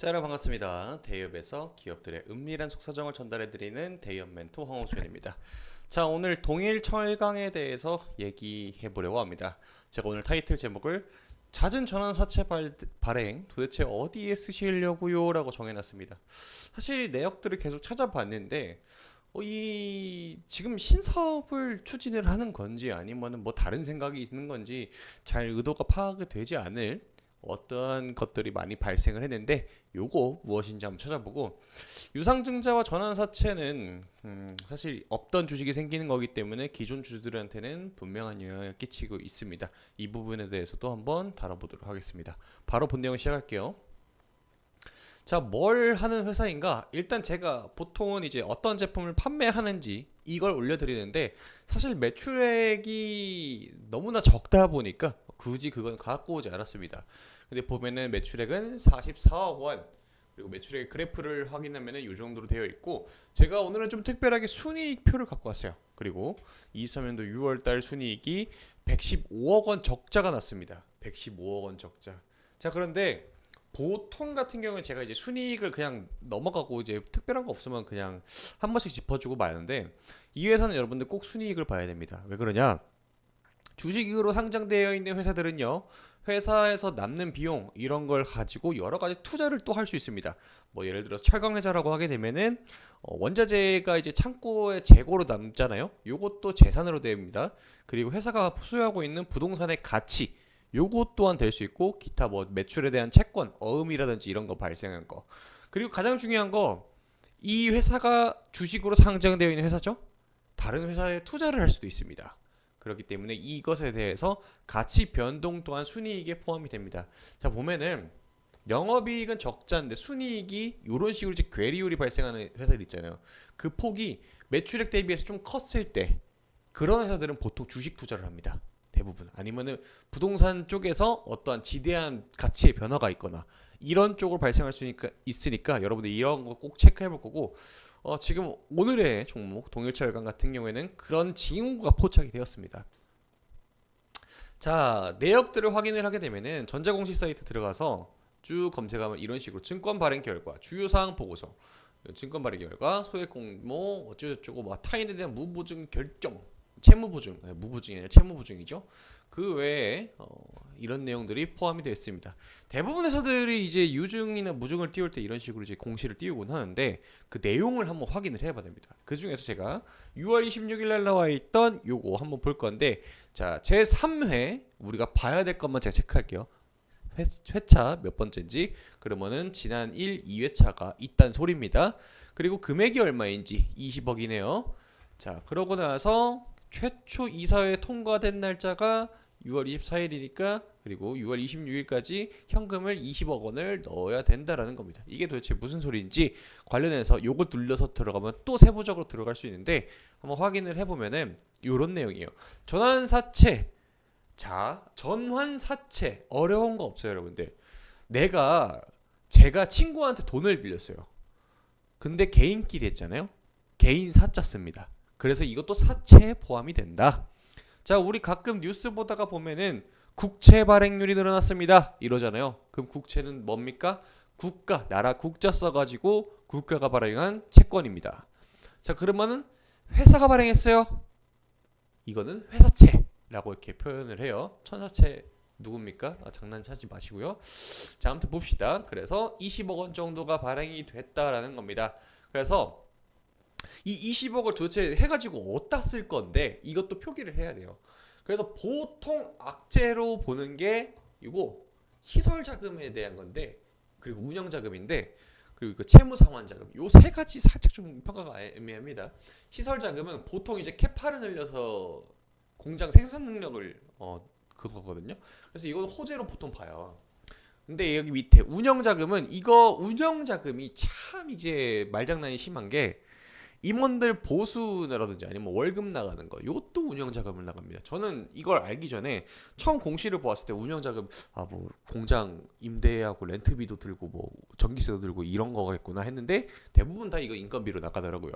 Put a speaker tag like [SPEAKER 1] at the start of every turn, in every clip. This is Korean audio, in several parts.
[SPEAKER 1] 자, 여러분 반갑습니다. 대기업에서 기업들의 은밀한 속사정을 전달해드리는 대기업 멘토 황호준입니다. 자, 오늘 동일 철강에 대해서 얘기해 보려고 합니다. 제가 오늘 타이틀 제목을 잦은 전환 사채 발행 도대체 어디에 쓰시려고요? 라고 정해놨습니다. 사실 이 내역들을 계속 찾아봤는데 이 지금 신사업을 추진을 하는 건지 아니면은 뭐 다른 생각이 있는 건지 잘 의도가 파악이 되지 않을 어떠한 것들이 많이 발생을 했는데 요거 무엇인지 한번 찾아보고 유상증자와 전환사채는 사실 없던 주식이 생기는 거기 때문에 기존 주주들한테는 분명한 영향을 끼치고 있습니다. 이 부분에 대해서도 한번 다뤄보도록 하겠습니다. 바로 본 내용 시작할게요. 자, 뭘 하는 회사인가? 일단 제가 보통은 이제 어떤 제품을 판매하는지 이걸 올려드리는데 사실 매출액이 너무나 적다 보니까 굳이 그건 갖고 오지 않았습니다. 근데 보면은 매출액은 44억 원, 그리고 매출액 그래프를 확인하면은 이 정도로 되어 있고, 제가 오늘은 좀 특별하게 순이익표를 갖고 왔어요. 그리고 23년도 6월달 순이익이 115억 원 적자가 났습니다. 115억 원 적자. 자, 그런데 보통 같은 경우에 제가 이제 순이익을 그냥 넘어가고 이제 특별한 거 없으면 그냥 한 번씩 짚어주고 마는데, 이 회사는 여러분들 꼭 순이익을 봐야 됩니다. 왜 그러냐? 주식으로 상장되어 있는 회사들은요, 회사에서 남는 비용 이런 걸 가지고 여러 가지 투자를 또 할 수 있습니다. 뭐 예를 들어 철강회사라고 하게 되면은 원자재가 이제 창고에 재고로 남잖아요. 요것도 재산으로 됩니다. 그리고 회사가 소유하고 있는 부동산의 가치, 요것 또한 될 수 있고, 기타 뭐 매출에 대한 채권, 어음이라든지 이런 거 발생한 거. 그리고 가장 중요한 거, 이 회사가 주식으로 상장되어 있는 회사죠. 다른 회사에 투자를 할 수도 있습니다. 그렇기 때문에 이것에 대해서 가치 변동 또한 순이익에 포함이 됩니다. 자, 보면은 영업이익은 적자인데 순이익이 이런 식으로 이제 괴리율이 발생하는 회사들 있잖아요. 그 폭이 매출액 대비해서 좀 컸을 때 그런 회사들은 보통 주식 투자를 합니다. 대부분. 아니면은 부동산 쪽에서 어떠한 지대한 가치의 변화가 있거나 이런 쪽으로 발생할 수 있으니까 여러분들 이런 거 꼭 체크해 볼 거고, 지금 오늘의 종목 동일철강 같은 경우에는 그런 징후가 포착이 되었습니다. 자, 내역들을 확인을 하게 되면은 전자공시 사이트 들어가서 쭉 검색하면 이런 식으로 증권 발행 결과, 주요 사항 보고서, 증권 발행 결과, 소액 공모 어쩌고저쩌고 뭐 타인에 대한 무보증 결정, 채무보증, 무보증이 아니라 채무보증이죠. 그 외에 이런 내용들이 포함이 되어 있습니다. 대부분 회사들이 이제 유증이나 무증을 띄울 때 이런 식으로 이제 공시를 띄우곤 하는데 그 내용을 한번 확인을 해봐야 됩니다. 그 중에서 제가 6월 26일 날 나와 있던 요거 한번 볼 건데, 자, 제 3회 우리가 봐야 될 것만 제가 체크할게요. 회차 몇 번째인지, 그러면은 지난 1, 2회차가 있단 소리입니다. 그리고 금액이 얼마인지 20억이네요. 자, 그러고 나서 최초 이사회 통과된 날짜가 6월 24일이니까 그리고 6월 26일까지 현금을 20억 원을 넣어야 된다라는 겁니다. 이게 도대체 무슨 소리인지 관련해서 요거 눌러서 들어가면 또 세부적으로 들어갈 수 있는데, 한번 확인을 해보면은 요런 내용이에요. 전환사채. 자, 전환사채 어려운 거 없어요, 여러분들. 제가 친구한테 돈을 빌렸어요. 근데 개인끼리 했잖아요. 개인 사자 씁니다. 그래서 이것도 사채에 포함이 된다. 자, 우리 가끔 뉴스 보다가 보면은 국채 발행률이 늘어났습니다 이러잖아요. 그럼 국채는 뭡니까? 국가, 나라 국자 써가지고 국가가 발행한 채권입니다. 자, 그러면은 회사가 발행했어요. 이거는 회사채라고 이렇게 표현을 해요. 천사채 누굽니까? 장난치지 마시고요. 자, 아무튼 봅시다. 그래서 20억 원 정도가 발행이 됐다라는 겁니다. 그래서 이 20억을 도대체 해가지고 어디다 쓸 건데 이것도 표기를 해야 돼요. 그래서 보통 악재로 보는 게 이거 시설 자금에 대한 건데, 그리고 운영 자금인데, 그리고 그 채무 상환 자금, 요 세 가지 살짝 좀 평가가 애매합니다. 시설 자금은 보통 이제 캐파를 늘려서 공장 생산 능력을 그거거든요. 그래서 이건 호재로 보통 봐요. 근데 여기 밑에 운영 자금은, 이거 운영 자금이 참 이제 말장난이 심한 게 임원들 보수라든지 아니면 월급 나가는 거, 이것도 운영 자금을 나갑니다. 저는 이걸 알기 전에 처음 공시를 보았을 때 운영 자금, 뭐 공장 임대하고 렌트비도 들고 뭐 전기세도 들고 이런 거겠구나 했는데 대부분 다 이거 인건비로 나가더라고요.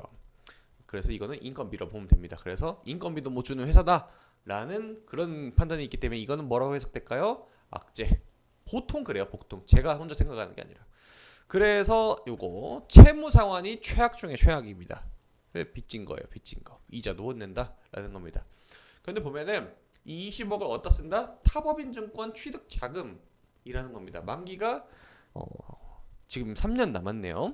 [SPEAKER 1] 그래서 이거는 인건비로 보면 됩니다. 그래서 인건비도 못 주는 회사다라는 그런 판단이 있기 때문에 이거는 뭐라고 해석될까요? 악재. 보통 그래요. 보통 제가 혼자 생각하는 게 아니라. 그래서 요거 채무 상환이 최악 중에 최악입니다. 빚진 거예요. 빚진 거. 이자도 못 낸다라는 겁니다. 그런데 보면은 이 20억을 어디다 쓴다? 타법인증권 취득 자금이라는 겁니다. 만기가 지금 3년 남았네요.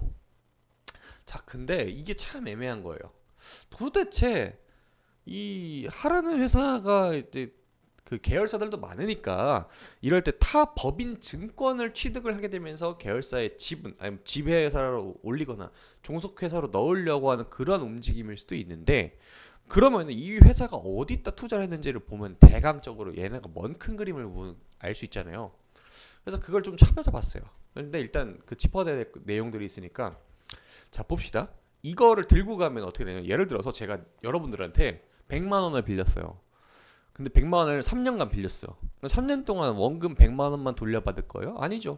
[SPEAKER 1] 자, 근데 이게 참 애매한 거예요. 도대체 이 하라는 회사가 이제 그 계열사들도 많으니까 이럴 때 타 법인 증권을 취득을 하게 되면서 계열사의 지분 아니면 지배회사로 올리거나 종속회사로 넣으려고 하는 그런 움직임일 수도 있는데, 그러면 이 회사가 어디다 투자를 했는지를 보면 대강적으로 얘네가 뭔 큰 그림을 알 수 있잖아요. 그래서 그걸 좀 찾아봤어요. 근데 일단 그 짚어야 될 내용들이 있으니까 자 봅시다. 이거를 들고 가면 어떻게 되냐면, 예를 들어서 제가 여러분들한테 100만 원을 빌렸어요. 근데 100만 원을 3년간 빌렸어. 3년 동안 원금 100만 원만 돌려받을 거예요? 아니죠.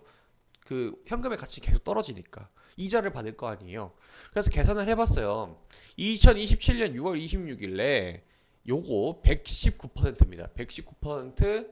[SPEAKER 1] 그 현금의 가치 계속 떨어지니까 이자를 받을 거 아니에요. 그래서 계산을 해봤어요. 2027년 6월 26일에 요거 119%입니다. 119%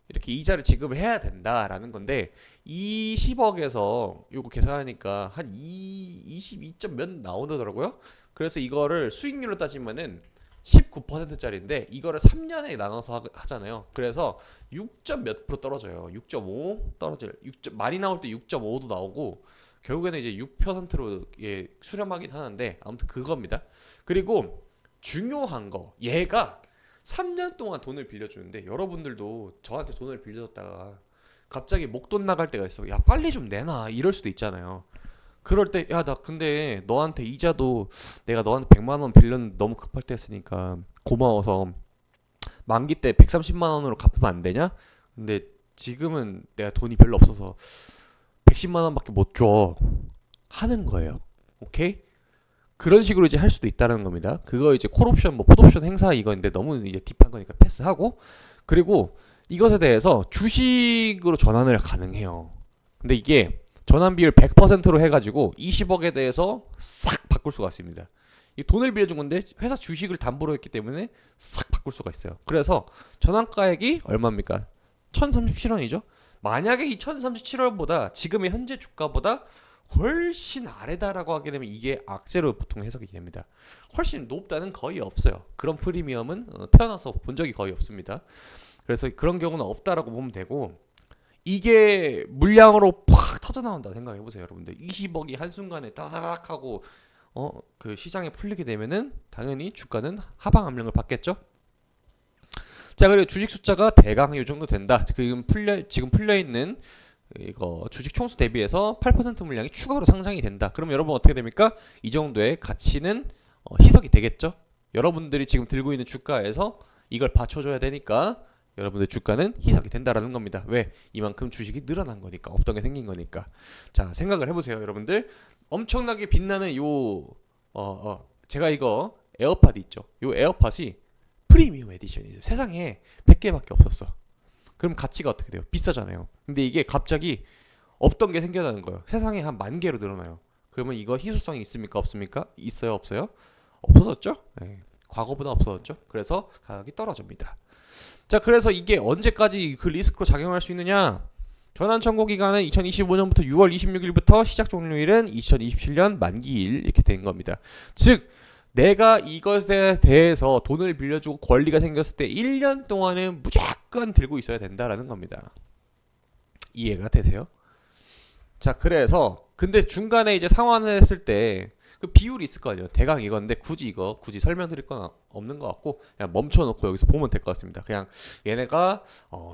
[SPEAKER 1] 이렇게 이자를 지급을 해야 된다라는 건데, 20억에서 요거 계산하니까 한 22점 몇 나오더라고요. 그래서 이거를 수익률로 따지면은 19%짜리인데 이거를 3년에 나눠서 하잖아요. 그래서 6점 몇 프로 떨어져요. 6.5 떨어질. 6점, 많이 나올 때 6.5도 나오고 결국에는 이제 6%로 예, 수렴하긴 하는데 아무튼 그겁니다. 그리고 중요한 거, 얘가 3년 동안 돈을 빌려주는데, 여러분들도 저한테 돈을 빌려줬다가 갑자기 목돈 나갈 때가 있어. 야 빨리 좀 내놔 이럴 수도 있잖아요. 그럴 때 야 나 근데 너한테 이자도 내가 너한테 100만 원 빌렸는데 너무 급할 때 했으니까 고마워서 만기 때 130만 원으로 갚으면 안 되냐? 근데 지금은 내가 돈이 별로 없어서 110만 원밖에 못 줘 하는 거예요. 오케이? 그런 식으로 이제 할 수도 있다는 겁니다. 그거 이제 콜옵션 뭐 풋옵션 행사 이거인데 너무 이제 딥한 거니까 패스하고, 그리고 이것에 대해서 주식으로 전환을 가능해요. 근데 이게 전환 비율 100%로 해가지고 20억에 대해서 싹 바꿀 수가 있습니다. 이 돈을 빌려준 건데 회사 주식을 담보로 했기 때문에 싹 바꿀 수가 있어요. 그래서 전환가액이 얼마입니까? 1037원이죠. 만약에 이 1037원보다 지금의 현재 주가보다 훨씬 아래다라고 하게 되면 이게 악재로 보통 해석이 됩니다. 훨씬 높다는 거의 없어요. 그런 프리미엄은 태어나서 본 적이 거의 없습니다. 그래서 그런 경우는 없다라고 보면 되고, 이게 물량으로 팍 터져 나온다 생각해 보세요, 여러분들. 20억이 한순간에 따닥 하고 그 시장에 풀리게 되면은 당연히 주가는 하방 압력을 받겠죠. 자, 그리고 주식 숫자가 대강 이 정도 된다. 지금 풀려 있는 이거 주식 총수 대비해서 8% 물량이 추가로 상장이 된다. 그럼 여러분 어떻게 됩니까? 이 정도의 가치는 희석이 되겠죠. 여러분들이 지금 들고 있는 주가에서 이걸 받쳐줘야 되니까 여러분들 주가는 희석이 된다라는 겁니다. 왜? 이만큼 주식이 늘어난 거니까, 없던 게 생긴 거니까. 자, 생각을 해보세요, 여러분들. 엄청나게 빛나는 제가 이거 에어팟 있죠. 요 에어팟이 프리미엄 에디션이죠. 세상에 100개밖에 없었어. 그럼 가치가 어떻게 돼요? 비싸잖아요. 근데 이게 갑자기 없던 게 생겨나는 거예요. 세상에 한 10,000개로 늘어나요. 그러면 이거 희소성이 있습니까? 없습니까? 있어요? 없어요? 없어졌죠? 네. 과거보다 없어졌죠? 그래서 가격이 떨어집니다. 자, 그래서 이게 언제까지 그 리스크로 작용할 수 있느냐? 전환 청구 기간은 2025년부터 6월 26일부터 시작 종료일은 2027년 만기일 이렇게 된 겁니다. 즉 내가 이것에 대해서 돈을 빌려주고 권리가 생겼을 때 1년 동안은 무조건 들고 있어야 된다라는 겁니다. 이해가 되세요? 자, 그래서 근데 중간에 이제 상환을 했을 때 그 비율이 있을 거 아니에요. 대강 이건데 굳이 설명드릴 건 없는 것 같고 그냥 멈춰놓고 여기서 보면 될 것 같습니다. 그냥 얘네가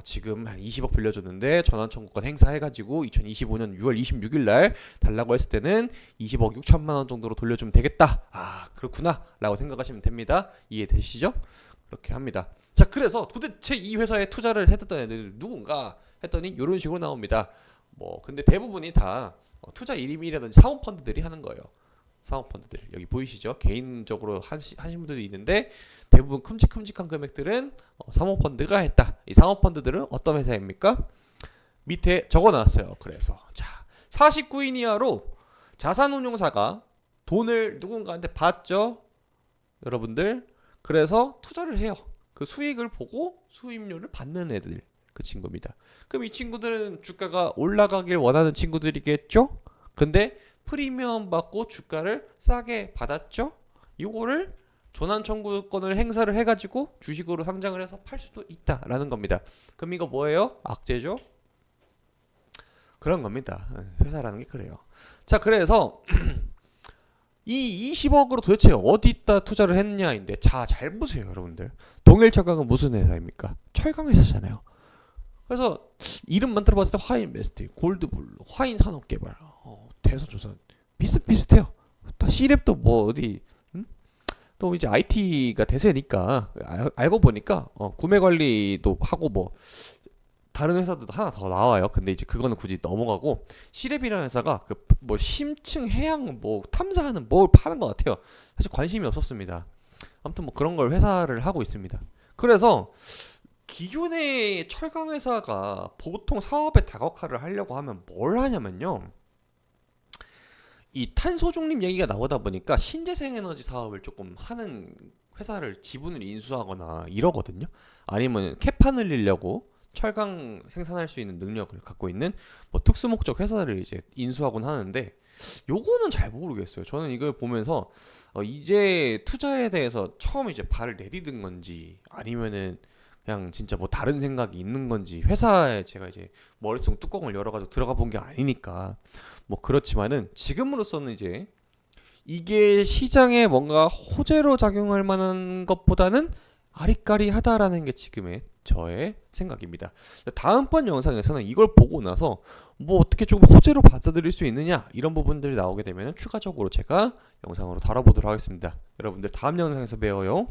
[SPEAKER 1] 지금 한 20억 빌려줬는데 전환 청구권 행사해가지고 2025년 6월 26일 날 달라고 했을 때는 20억 6천만 원 정도로 돌려주면 되겠다. 아 그렇구나 라고 생각하시면 됩니다. 이해되시죠? 그렇게 합니다. 자, 그래서 도대체 이 회사에 투자를 했던 애들 누군가 했더니 이런 식으로 나옵니다. 뭐 근데 대부분이 다 투자 일임이라든지 사모펀드들이 하는 거예요. 사모펀드들 여기 보이시죠? 개인적으로 하신 분들도 있는데 대부분 큼직큼직한 금액들은 사모펀드가 했다. 이 사모펀드들은 어떤 회사입니까? 밑에 적어놨어요. 그래서 자 49인 이하로 자산운용사가 돈을 누군가한테 받죠. 여러분들 그래서 투자를 해요. 그 수익을 보고 수입료를 받는 애들 그 친구입니다. 그럼 이 친구들은 주가가 올라가길 원하는 친구들이겠죠? 근데 프리미엄 받고 주가를 싸게 받았죠? 이거를 전환 청구권을 행사를 해가지고 주식으로 상장을 해서 팔 수도 있다라는 겁니다. 그럼 이거 뭐예요? 악재죠? 그런 겁니다. 회사라는 게 그래요. 자, 그래서 이 20억으로 도대체 어디다 투자를 했냐인데, 자, 잘 보세요, 여러분들. 동일철강은 무슨 회사입니까? 철강 회사잖아요. 그래서 이름만 들어봤을 때 화인베스트, 골드블루, 화인산업개발, 대서조선 비슷비슷해요. 다 C랩도 뭐 어디 또 이제 IT가 대세니까 알고 보니까 구매 관리도 하고 뭐 다른 회사도 하나 더 나와요. 근데 이제 그거는 굳이 넘어가고 C랩이라는 회사가 그 뭐 심층 해양 뭐 탐사하는 뭘 파는 것 같아요. 사실 관심이 없었습니다. 아무튼 뭐 그런 걸 회사를 하고 있습니다. 그래서 기존의 철강 회사가 보통 사업의 다각화를 하려고 하면 뭘 하냐면요. 이 탄소 중립 얘기가 나오다 보니까 신재생 에너지 사업을 조금 하는 회사를 지분을 인수하거나 이러거든요. 아니면 캐파 늘리려고 철강 생산할 수 있는 능력을 갖고 있는 뭐 특수 목적 회사를 이제 인수하곤 하는데, 요거는 잘 모르겠어요. 저는 이걸 보면서 이제 투자에 대해서 처음 이제 발을 내디딘 건지 아니면은 그냥 진짜 뭐 다른 생각이 있는 건지, 회사에 제가 이제 머릿속 뚜껑을 열어가지고 들어가 본 게 아니니까 뭐 그렇지만은 지금으로서는 이제 이게 시장에 뭔가 호재로 작용할 만한 것보다는 아리까리하다라는 게 지금의 저의 생각입니다. 다음번 영상에서는 이걸 보고 나서 뭐 어떻게 좀 호재로 받아들일 수 있느냐, 이런 부분들이 나오게 되면 추가적으로 제가 영상으로 다뤄보도록 하겠습니다. 여러분들 다음 영상에서 봬요.